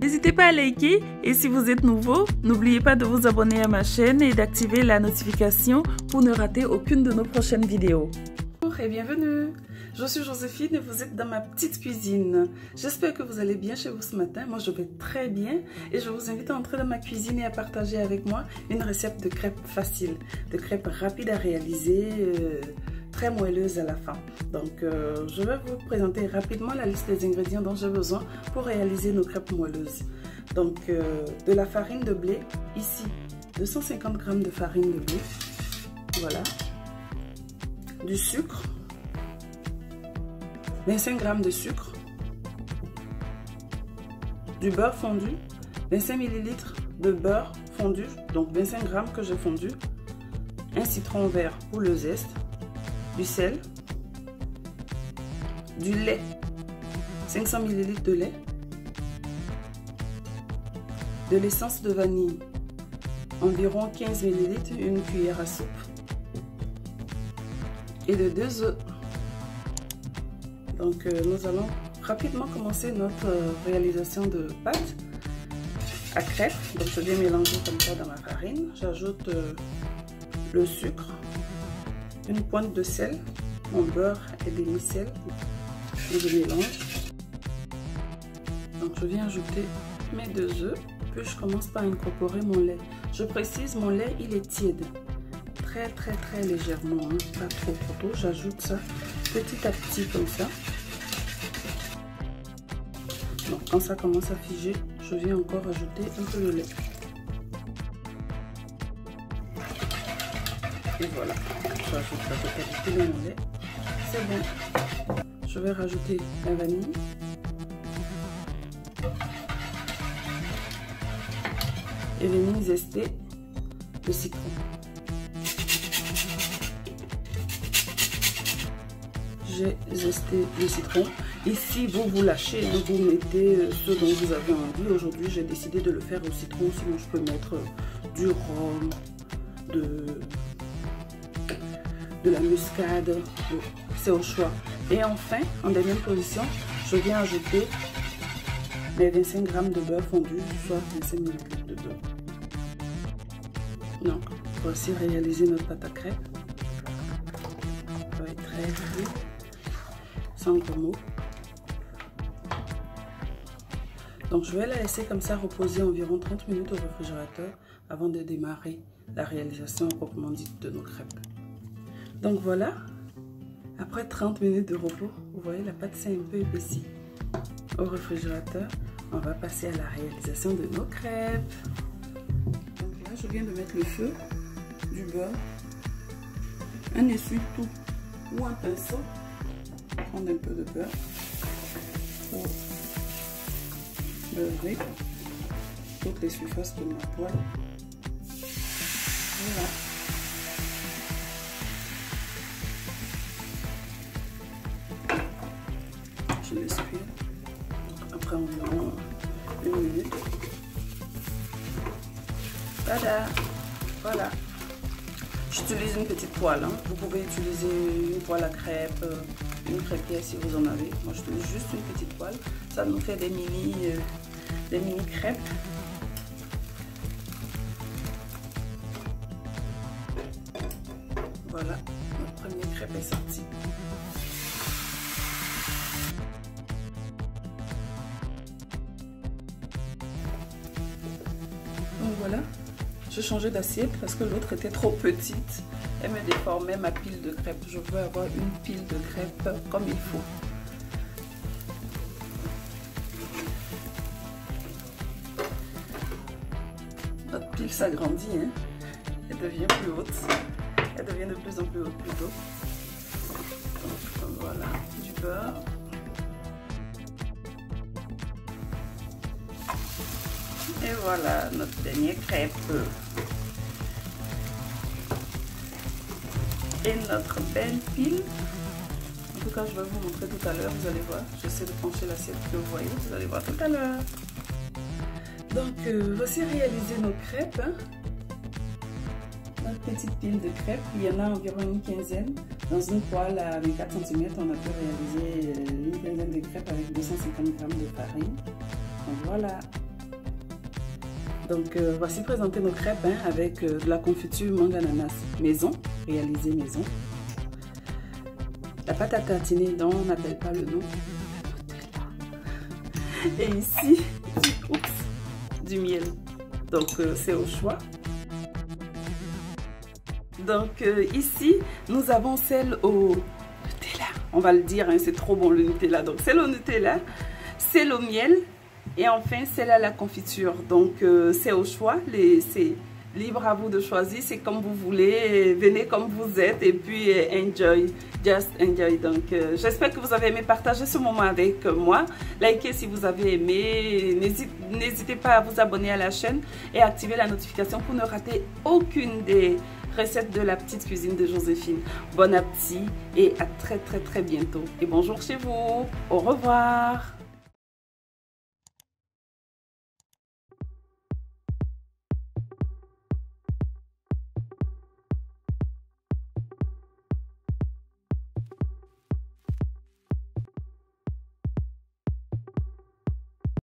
N'hésitez pas à liker et si vous êtes nouveau, n'oubliez pas de vous abonner à ma chaîne et d'activer la notification pour ne rater aucune de nos prochaines vidéos. Bonjour et bienvenue, je suis Joséphine et vous êtes dans ma petite cuisine. J'espère que vous allez bien chez vous ce matin, moi je vais très bien et je vous invite à entrer dans ma cuisine et à partager avec moi une recette de crêpes facile, de crêpes rapides à réaliser, très moelleuse à la fin. Donc je vais vous présenter rapidement la liste des ingrédients dont j'ai besoin pour réaliser nos crêpes moelleuses. Donc de la farine de blé, ici 250 g de farine de blé, voilà, du sucre, 25 g de sucre, du beurre fondu, 25 ml de beurre fondu, donc 25 g que j'ai fondu, un citron vert pour le zeste, du sel, du lait, 500 ml de lait, de l'essence de vanille, environ 15 ml, une cuillère à soupe, et de 2 œufs. Donc nous allons rapidement commencer notre réalisation de pâte à crêpes. Donc je vais mélanger comme ça dans ma farine. J'ajoute le sucre, une pointe de sel, mon beurre et demi-sel, et je mélange. Donc je viens ajouter mes 2 œufs, puis je commence par incorporer mon lait. Je précise, mon lait il est tiède, très légèrement, hein, pas trop. J'ajoute ça petit à petit comme ça. Donc quand ça commence à figer, je viens encore ajouter un peu de lait. Et voilà, j'ajoute la totalité de mon lait. C'est bon. Je vais rajouter la vanille. Et venir zester le citron. J'ai zesté le citron. Ici, vous lâchez, hein, vous mettez ce dont vous avez envie. Aujourd'hui, j'ai décidé de le faire au citron. Sinon, je peux mettre du rhum, de la muscade. C'est au choix. Et enfin, en dernière position, je viens ajouter les 25 g de beurre fondu, soit 25 ml de beurre. Donc, voici réaliser notre pâte à crêpes. Ça va être très fluide, sans gros mots. Donc, je vais la laisser comme ça reposer environ 30 minutes au réfrigérateur avant de démarrer la réalisation proprement dite de nos crêpes. Donc voilà, après 30 minutes de repos, vous voyez la pâte s'est un peu épaissie. Au réfrigérateur, on va passer à la réalisation de nos crêpes. Donc là, je viens de mettre le feu, du beurre, un essuie-tout ou un pinceau, prendre un peu de beurre pour beurrer toutes les surfaces de ma poêle. Voilà. Je laisse cuire après environ 1 minute. Tada! Voilà. J'utilise une petite poêle. Hein. Vous pouvez utiliser une poêle à crêpes, une crêpière si vous en avez. Moi, j'utilise juste une petite poêle. Ça nous fait des mini crêpes. Voilà, notre première crêpe est sortie. Donc voilà, j'ai changé d'assiette parce que l'autre était trop petite. Elle me déformait ma pile de crêpes. Je veux avoir une pile de crêpes comme il faut. Notre pile s'agrandit, hein? Elle devient plus haute. Elle devient de plus en plus haute plutôt. Donc voilà, du beurre. Et voilà notre dernière crêpe. Et notre belle pile. En tout cas, je vais vous montrer tout à l'heure, vous allez voir. J'essaie de pencher l'assiette que vous voyez, vous allez voir tout à l'heure. Donc, voici réalisé nos crêpes. Hein. Notre petite pile de crêpes, il y en a environ une quinzaine. Dans une poêle à 24 cm, on a pu réaliser une quinzaine de crêpes avec 250 g de farine. Donc voilà, Donc voici présenter nos crêpes avec de la confiture mangue ananas maison, réalisée maison. La pâte à tartiner dont on n'appelle pas le nom. Et ici, du miel. Donc c'est au choix. Donc ici, nous avons celle au Nutella. On va le dire, hein, c'est trop bon le Nutella. Donc celle au Nutella, celle au miel. Et enfin, celle à la confiture. Donc, c'est au choix. C'est libre à vous de choisir. C'est comme vous voulez. Venez comme vous êtes. Et puis, enjoy. Just enjoy. Donc, j'espère que vous avez aimé partager ce moment avec moi. Likez si vous avez aimé. N'hésitez pas à vous abonner à la chaîne et activer la notification pour ne rater aucune des recettes de la petite cuisine de Joséphine. Bon appétit et à très bientôt. Et bonjour chez vous. Au revoir.